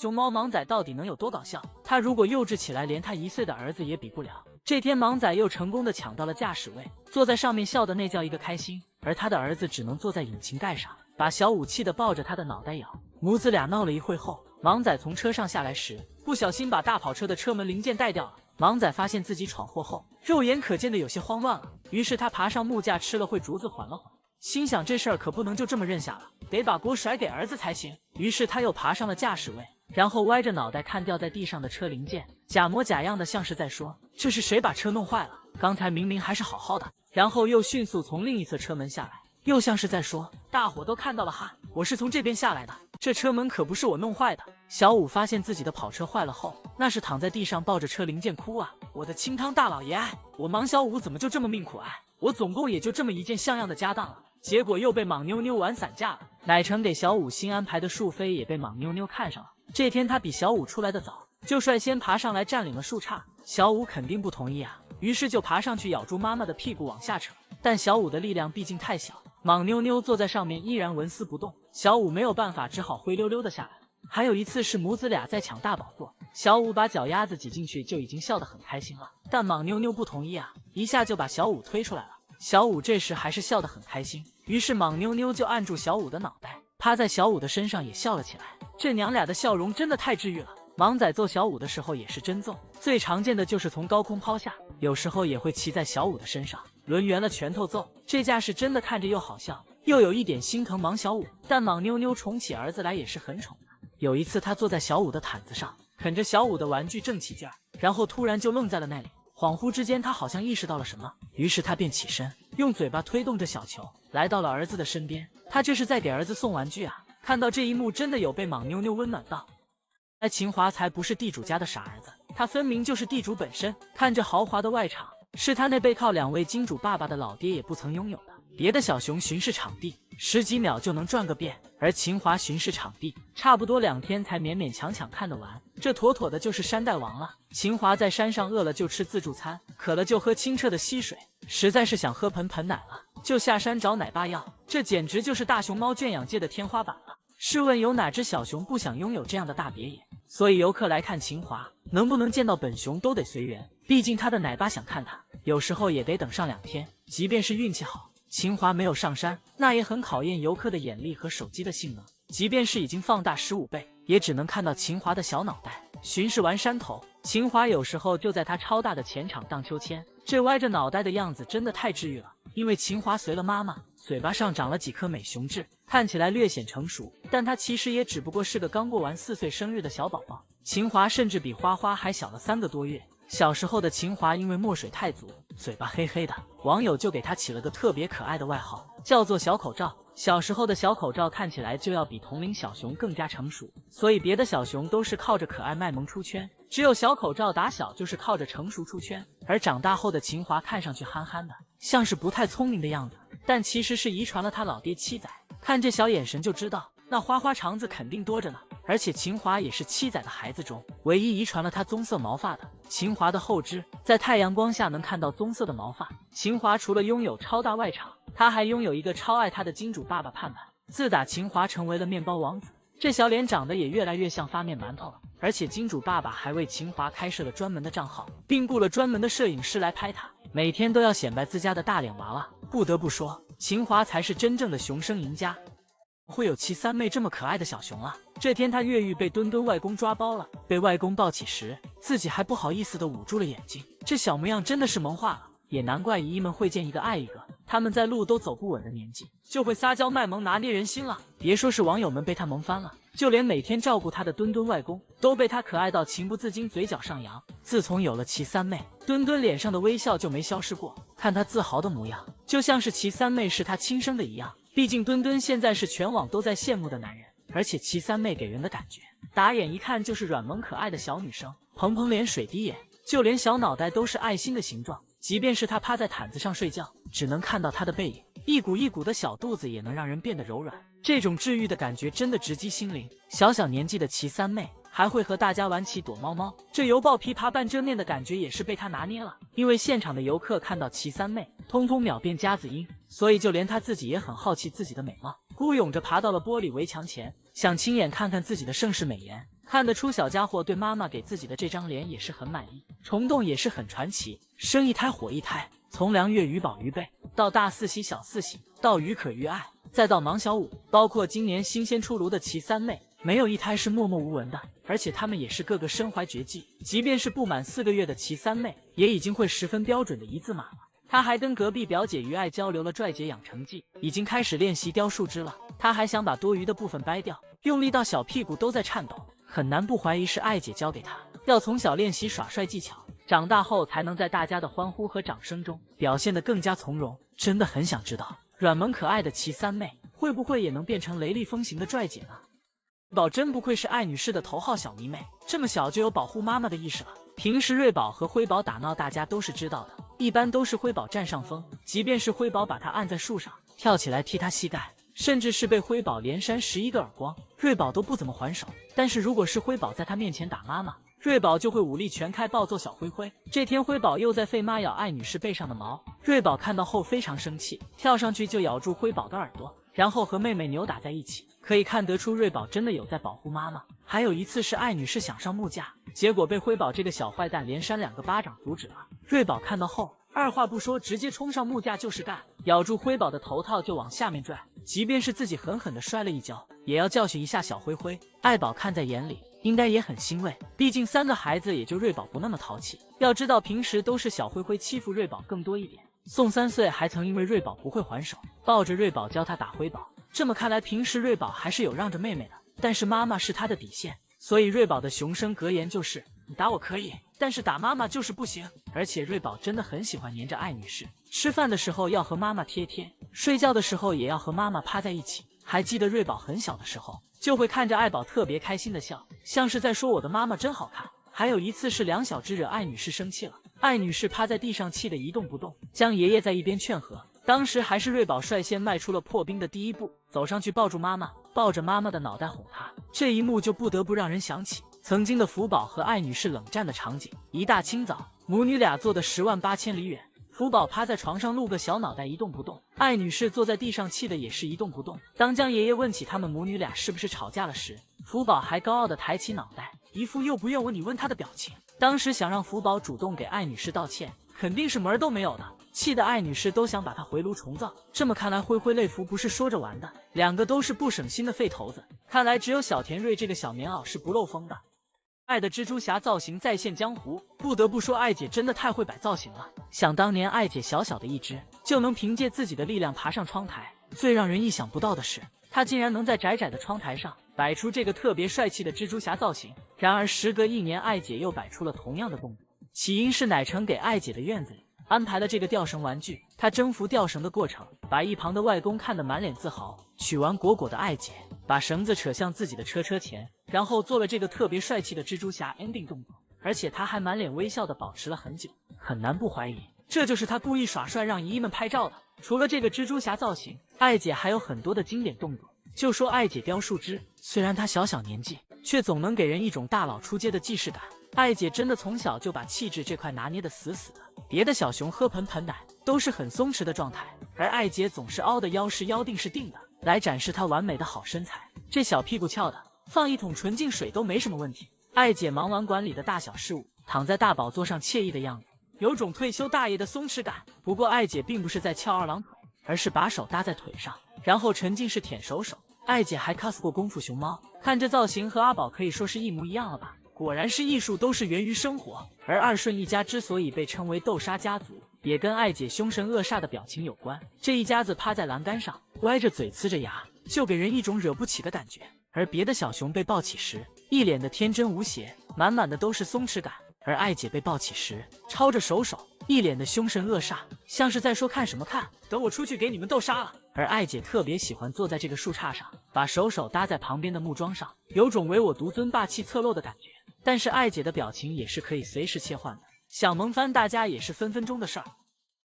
熊猫芒仔到底能有多搞笑？他如果幼稚起来，连他1岁的儿子也比不了。这天，芒仔又成功的抢到了驾驶位，坐在上面笑的那叫一个开心。而他的儿子只能坐在引擎盖上，把小武气的抱着他的脑袋咬。母子俩闹了一会后，芒仔从车上下来时，不小心把大跑车的车门零件带掉了。芒仔发现自己闯祸后，肉眼可见的有些慌乱了，于是他爬上木架，吃了会竹子缓了缓，心想这事儿可不能就这么认下了，得把锅甩给儿子才行。于是他又爬上了驾驶位，然后歪着脑袋看掉在地上的车零件，假模假样的像是在说：“这是谁把车弄坏了？刚才明明还是好好的。”然后又迅速从另一侧车门下来，又像是在说：“大伙都看到了哈，我是从这边下来的，这车门可不是我弄坏的。”小武发现自己的跑车坏了后，那是躺在地上抱着车零件哭啊！我的清汤大老爷，我芒小武怎么就这么命苦啊？我总共也就这么一件像样的家当了，结果又被莽妞妞玩散架了。奶成给小武新安排的树飞也被莽妞妞看上了。这天他比小武出来的早，就率先爬上来占领了树杈。小武肯定不同意啊，于是就爬上去咬住妈妈的屁股往下扯，但小武的力量毕竟太小，莽妞妞坐在上面依然纹丝不动。小武没有办法，只好灰溜溜的下来。还有一次是母子俩在抢大宝座，小武把脚丫子挤进去就已经笑得很开心了，但莽妞妞不同意啊，一下就把小武推出来了。小武这时还是笑得很开心，于是莽妞妞就按住小武的脑袋，趴在小武的身上也笑了起来。这娘俩的笑容真的太治愈了。芒仔揍小武的时候也是真揍，最常见的就是从高空抛下，有时候也会骑在小武的身上，抡圆了拳头揍。这架势真的看着又好笑，又有一点心疼芒小武。但莽妞妞宠起儿子来也是很宠的。有一次他坐在小武的毯子上，啃着小武的玩具正起劲儿，然后突然就愣在了那里。恍惚之间他好像意识到了什么，于是他便起身，用嘴巴推动着小球，来到了儿子的身边。他这是在给儿子送玩具啊！看到这一幕，真的有被莽妞妞温暖到。秦华才不是地主家的傻儿子，他分明就是地主本身。看着豪华的外场，是他那背靠2位金主爸爸的老爹也不曾拥有的。别的小熊巡视场地10几秒就能转个遍，而秦华巡视场地差不多2天才勉勉强强看得完，这妥妥的就是山大王了。秦华在山上饿了就吃自助餐，渴了就喝清澈的溪水，实在是想喝盆奶了，就下山找奶爸要。这简直就是大熊猫圈养界的天花板了。试问有哪只小熊不想拥有这样的大别野？所以游客来看秦华，能不能见到本熊都得随缘，毕竟他的奶爸想看他，有时候也得等上2天。即便是运气好，秦华没有上山，那也很考验游客的眼力和手机的性能。即便是已经放大15倍，也只能看到秦华的小脑袋。巡视完山头，秦华有时候就在他超大的前场荡秋千，这歪着脑袋的样子真的太治愈了。因为秦华随了妈妈，嘴巴上长了几颗美熊痣，看起来略显成熟，但他其实也只不过是个刚过完4岁生日的小宝宝。秦华甚至比花花还小了3个多月。小时候的秦华因为墨水太足，嘴巴黑黑的，网友就给他起了个特别可爱的外号，叫做小口罩。小时候的小口罩看起来就要比同龄小熊更加成熟，所以别的小熊都是靠着可爱卖萌出圈，只有小口罩打小就是靠着成熟出圈。而长大后的秦华看上去憨憨的，像是不太聪明的样子，但其实是遗传了他老爹7仔，看这小眼神就知道那花花肠子肯定多着呢。而且秦华也是7仔的孩子中唯一遗传了他棕色毛发的。秦华的后肢在太阳光下能看到棕色的毛发。秦华除了拥有超大外场，他还拥有一个超爱他的金主爸爸盼盼。自打秦华成为了面包王子，这小脸长得也越来越像发面馒头了。而且金主爸爸还为秦华开设了专门的账号，并雇了专门的摄影师来拍他，每天都要显摆自家的大脸娃娃。不得不说，秦华才是真正的熊生赢家。会有其三妹这么可爱的小熊啊！这天他越狱被墩墩外公抓包了，被外公抱起时，自己还不好意思的捂住了眼睛，这小模样真的是萌化了。也难怪姨姨们会见一个爱一个，他们在路都走不稳的年纪，就会撒娇卖萌拿捏人心了。别说是网友们被他萌翻了，就连每天照顾他的墩墩外公都被他可爱到情不自禁嘴角上扬。自从有了其三妹，墩墩脸上的微笑就没消失过，看他自豪的模样，就像是其三妹是他亲生的一样。毕竟墩墩现在是全网都在羡慕的男人，而且其三妹给人的感觉，打眼一看就是软萌可爱的小女生，蓬蓬脸水滴眼，就连小脑袋都是爱心的形状。即便是她趴在毯子上睡觉，只能看到她的背影，一股一股的小肚子也能让人变得柔软。这种治愈的感觉真的直击心灵。小小年纪的其三妹还会和大家玩起躲猫猫，这犹抱琵琶半遮面的感觉也是被她拿捏了。因为现场的游客看到其三妹，通通秒变夹子音，所以就连她自己也很好奇自己的美貌，孤勇着爬到了玻璃围墙前，想亲眼看看自己的盛世美颜。看得出小家伙对妈妈给自己的这张脸也是很满意。虫洞也是很传奇，生一胎火一胎，从梁月鱼宝鱼辈到大四喜小四喜，到于可于爱，再到芒小五，包括今年新鲜出炉的齐三妹，没有一胎是默默无闻的，而且他们也是个个身怀绝技，即便是不满4个月的齐三妹，也已经会10分标准的一字马了。他还跟隔壁表姐于爱交流了拽姐养成记，已经开始练习雕树枝了。他还想把多余的部分掰掉，用力到小屁股都在颤抖，很难不怀疑是爱姐教给他，要从小练习耍帅技巧，长大后才能在大家的欢呼和掌声中表现得更加从容。真的很想知道，软萌可爱的齐三妹会不会也能变成雷厉风行的拽姐呢？宝真不愧是艾女士的头号小迷妹，这么小就有保护妈妈的意识了。平时瑞宝和辉宝打闹，大家都是知道的，一般都是辉宝占上风，即便是辉宝把他按在树上，跳起来踢他膝盖，甚至是被辉宝连扇11个耳光，瑞宝都不怎么还手。但是如果是辉宝在他面前打妈妈，瑞宝就会武力全开暴揍小灰灰。这天辉宝又在费妈咬艾女士背上的毛，瑞宝看到后非常生气，跳上去就咬住辉宝的耳朵，然后和妹妹扭打在一起。可以看得出瑞宝真的有在保护妈妈。还有一次是艾女士想上木架，结果被辉宝这个小坏蛋连扇2个巴掌阻止了。瑞宝看到后二话不说，直接冲上木架就是干，咬住辉宝的头套就往下面拽，即便是自己狠狠地摔了一跤，也要教训一下小灰灰。艾宝看在眼里，应该也很欣慰，毕竟3个孩子也就瑞宝不那么淘气。要知道平时都是小灰灰欺负瑞宝更多一点，宋3岁还曾因为瑞宝不会还手，抱着瑞宝教他打辉宝。这么看来，平时瑞宝还是有让着妹妹的，但是妈妈是他的底线，所以瑞宝的雄声格言就是你打我可以，但是打妈妈就是不行。而且瑞宝真的很喜欢黏着艾女士，吃饭的时候要和妈妈贴贴，睡觉的时候也要和妈妈趴在一起。还记得瑞宝很小的时候，就会看着艾宝特别开心的笑，像是在说我的妈妈真好看。还有一次是两小只惹艾女士生气了，艾女士趴在地上气得一动不动，江爷爷在一边劝和。当时还是瑞宝率先迈出了破冰的第一步，走上去抱住妈妈，抱着妈妈的脑袋哄她。这一幕就不得不让人想起曾经的福宝和艾女士冷战的场景。一大清早，母女俩坐得10万8千里远，福宝趴在床上露个小脑袋一动不动，艾女士坐在地上气得也是一动不动。当江爷爷问起他们母女俩是不是吵架了时，福宝还高傲地抬起脑袋，一副又不怨我你问他的表情。当时想让福宝主动给艾女士道歉，肯定是门儿都没有的，气得艾女士都想把他回炉重造。这么看来，灰灰泪福不是说着玩的，两个都是不省心的废头子。看来只有小田瑞这个小棉袄是不漏风的。爱的蜘蛛侠造型再现江湖，不得不说艾姐真的太会摆造型了。想当年艾姐小小的一只，就能凭借自己的力量爬上窗台，最让人意想不到的是，她竟然能在窄窄的窗台上摆出这个特别帅气的蜘蛛侠造型。然而时隔1年，艾姐又摆出了同样的动作。起因是奶橙给艾姐的院子里安排了这个吊绳玩具，她征服吊绳的过程把一旁的外公看得满脸自豪。取完果果的艾姐把绳子扯向自己的车前，然后做了这个特别帅气的蜘蛛侠 ending 动作，而且她还满脸微笑的保持了很久，很难不怀疑这就是她故意耍帅让姨姨们拍照的。除了这个蜘蛛侠造型，艾姐还有很多的经典动作。就说艾姐雕树枝，虽然她小小年纪，却总能给人一种大佬出街的既视感。艾姐真的从小就把气质这块拿捏得死死的，别的小熊喝盆盆奶都是很松弛的状态，而艾姐总是凹的腰是腰定是定的，来展示她完美的好身材。这小屁股翘的，放一桶纯净水都没什么问题。艾姐忙完管理的大小事务，躺在大宝座上惬意的样子，有种退休大爷的松弛感。不过艾姐并不是在翘二郎腿，而是把手搭在腿上，然后沉浸式舔手。艾姐还 cos 过功夫熊猫，看这造型和阿宝可以说是一模一样了吧。果然是艺术都是源于生活。而二顺一家之所以被称为豆沙家族，也跟艾姐凶神恶煞的表情有关。这一家子趴在栏杆上，歪着嘴呲着牙，就给人一种惹不起的感觉。而别的小熊被抱起时，一脸的天真无邪，满满的都是松弛感。而艾姐被抱起时，抄着手，一脸的凶神恶煞，像是在说看什么看，等我出去给你们豆沙了。而艾姐特别喜欢坐在这个树杈上，把手搭在旁边的木桩上，有种唯我独尊霸气侧漏的感觉。但是艾姐的表情也是可以随时切换的，想萌翻大家也是分分钟的事儿。